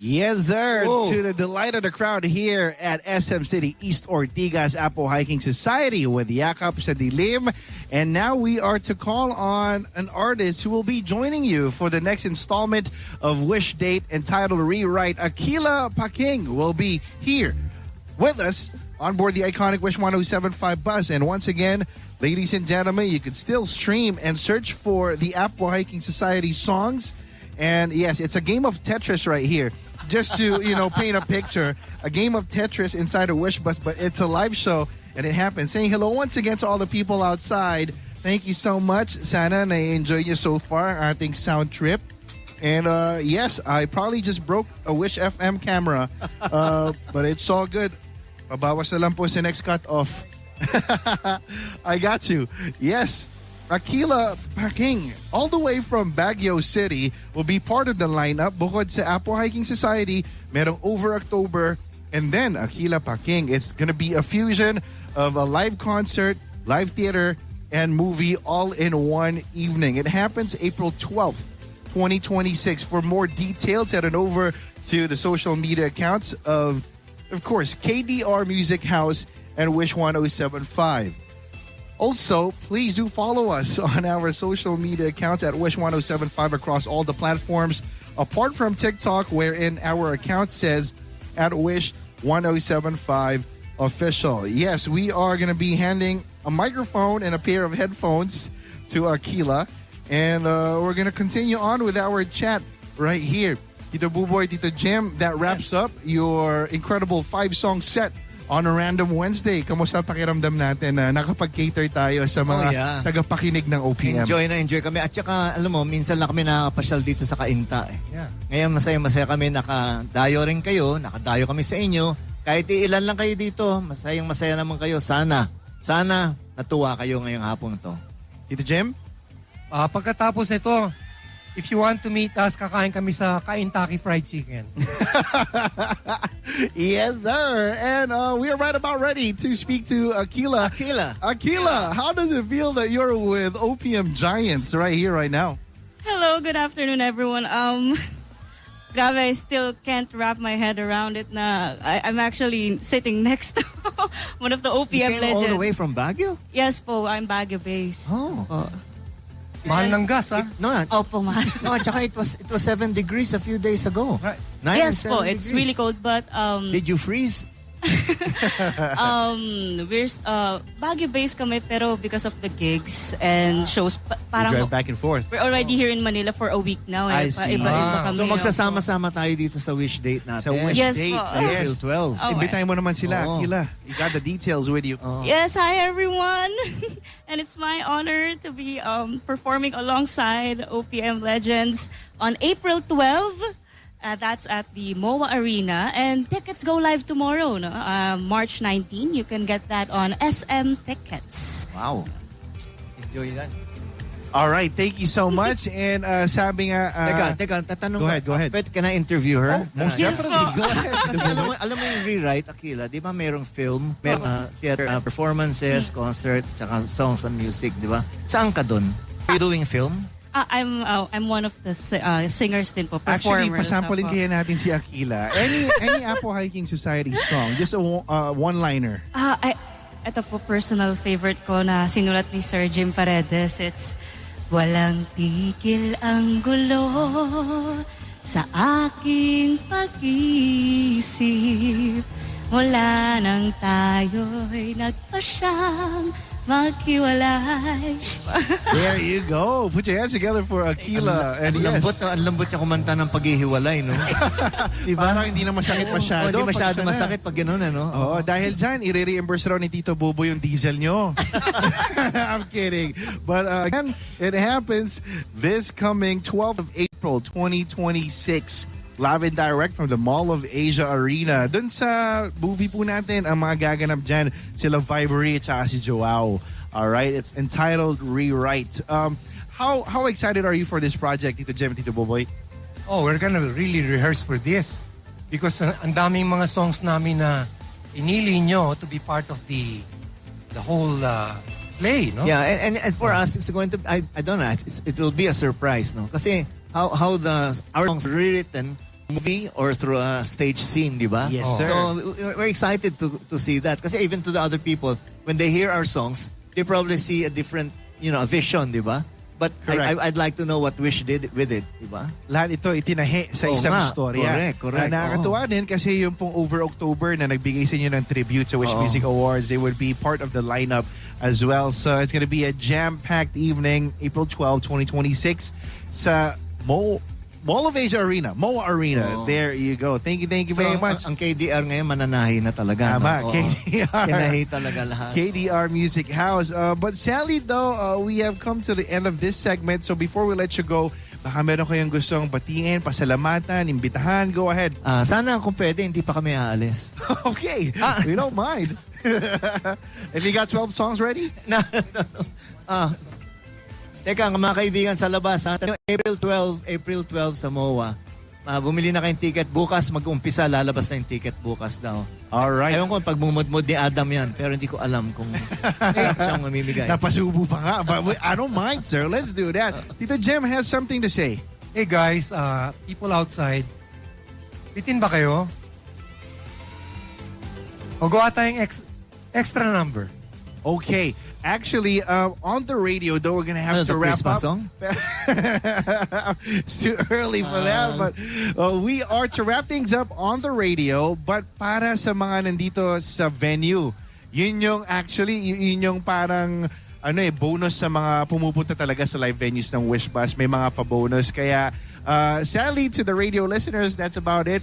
Yes, sir. Whoa. To the delight of the crowd here at SM City East Ortigas Apple Hiking Society with Yakap sa Dilim. And now we are to call on an artist who will be joining you for the next installment of Wish Date entitled Rewrite. Aquila Paking will be here with us on board the iconic Wish 1075 bus. And once again, ladies and gentlemen, you can still stream and search for the Apple Hiking Society songs. And yes, it's a game of Tetris right here. Just to, paint a picture, a game of Tetris inside a Wish bus, but it's a live show and it happens. Saying hello once again to all the people outside. Thank you so much. Sana na-enjoy nyo so far ang ating sound trip. And yes, I probably just broke a Wish FM camera, but it's all good. Pabawas na lang po sa next cut-off. I got you. Yes. Aquila Paking, all the way from Baguio City, will be part of the lineup. Bukod sa Apple Hiking Society, merong Over October, and then Aquila Paking. It's gonna be a fusion of a live concert, live theater, and movie all in one evening. It happens April 12th, 2026. For more details, head on over to the social media accounts of course, KDR Music House and Wish 1075. Also, please do follow us on our social media accounts at Wish 1075 across all the platforms, apart from TikTok, wherein our account says at Wish 1075 official. Yes, we are going to be handing a microphone and a pair of headphones to Aquila, and we're going to continue on with our chat right here. Tito Buboy, Tito Jim, that wraps up your incredible 5-song set on a Random Wednesday. Kamusta pakiramdam natin na nakapag-cater tayo sa mga tagapakinig ng OPM? Enjoy kami. At saka, alam mo, minsan lang kami nakakapasyal dito sa Kainta. Yeah. Ngayon, masaya-masaya kami. Nakadayo rin kayo. Nakadayo kami sa inyo. Kahit ilan lang kayo dito, masayang-masaya naman kayo. Sana natuwa kayo ngayong hapon to. Tito Jim? Pagkatapos nito, if you want to meet us, kakain kami sa Kaintaki Fried Chicken. Yes, sir. And we are right about ready to speak to Aquila. Aquila, how does it feel that you're with OPM Giants right here, right now? Hello, good afternoon, everyone. Grabe, I still can't wrap my head around it na I'm actually sitting next to one of the OPM You came legends. all the way from Baguio? Yes po, I'm Baguio-based. Oh. Mahal ng gas, ha? No, Opo, mahal. no, at saka it was 7 degrees a few days ago. Right. 9 Yes and po, 7 it's degrees. really cold, but Did you freeze? we're Baguio-based kami, pero because of the gigs and shows, You parang drive back and forth. we're already here in Manila for a week now. I see. Iba-iba kami. So magsasama-sama tayo dito sa wish date natin. Sa wish Yes date. po. April 12. Oh, Imbitahin mo naman sila, Oo. Aquila. You got the details with you. Yes, hi everyone. And it's my honor to be performing alongside OPM Legends on April 12. That's at the MOA Arena. And tickets go live tomorrow, no? March 19. You can get that on SM Tickets. Wow. Enjoy that. All right, thank you so much. And sabi nga... Teka, tatanong Go ahead. Pwede, can I interview her? most Yes po. definitely. Go ahead. Kasi alam mo yung rewrite, Aquila, di ba mayroong film, mayroong theater, performances, concert, tsaka songs and music, di ba? Saan ka dun? Are you doing film? I'm one of the singers din po, Actually, performers. pasampulin Opo. kaya natin si Aquila. Any Apple Hiking Society song, just a one-liner. Ito po personal favorite ko na sinulat ni Sir Jim Paredes. It's walang tigil ang gulo sa aking pag-isip. Mula nang tayo'y nagpasyang maghiwalay. There you go. Put your hands together for Aquila. And Ang yes, lambot niya kumanta ng paghihiwalay, no? Diba? parang hindi na masakit masyado. Hindi masyado Pag siya na. masakit pag gano'n, ano? Oo, dahil dyan, i-reimburse raw ni Tito Bubo yung diesel nyo. I'm kidding. But again, it happens this coming 12th of April, 2026. Live and direct from the Mall of Asia Arena. Doon sa movie po natin, ang mga gaganap dyan, sila Vibery at saka si Joao. Alright, it's entitled Rewrite. How excited are you for this project, Tito Jem, Tito Boboy? Oh, we're gonna really rehearse for this. Because ang daming mga songs namin na inili nyo to be part of the whole play, no? Yeah, and for us, it's going to, I don't know, it will be a surprise, no? Kasi how our songs are rewritten movie or through a stage scene, di ba? Yes, sir. So we're excited to see that. Kasi even to the other people, when they hear our songs, they probably see a different, a vision, di ba? But Correct. I'd like to know what Wish did with it, di ba? Lahat ito itinahi sa Oo isang nga, storya. correct. Nakakatuwa din kasi yung pong over October na nagbigay sa inyo ng tribute sa Wish Oo. Music Awards, they would be part of the lineup as well. So it's going to be a jam-packed evening, April 12, 2026 sa Mall of Asia Arena, MOA Arena. Oo. There you go. Thank you very much. Ang KDR ngayon mananahi na talaga. Tama, Oo. KDR. Tinahi talaga lahat. KDR Music House. But sadly though, we have come to the end of this segment. So before we let you go, baka meron kayong gustong batiin, pasalamatan, imbitahan, go ahead. Sana kung pwede, hindi pa kami aalis. Okay, we don't mind. If you got 12 songs ready? Teka, mga kaibigan sa labas, April 12 sa MOA. Bumili na kayong ticket bukas, mag-umpisa, lalabas na yung ticket bukas daw. Alright. Ewan ko pag bumudmud ni Adam yan, pero hindi ko alam kung siyang mamimigay. Napasubo pa nga. But I don't mind, sir. Let's do that. Tito Jem has something to say. Hey guys, people outside, bitin ba kayo? O gawa tayong extra number. Okay. Actually, on the radio, though, we're going to have to the wrap Christmas up. song? It's too early for that. But we are to wrap things up on the radio. But para sa mga nandito sa venue, yun yung actually, yun yung parang bonus sa mga pumupunta talaga sa live venues ng Wish Bus. May mga pa-bonus. Kaya sadly to the radio listeners, that's about it.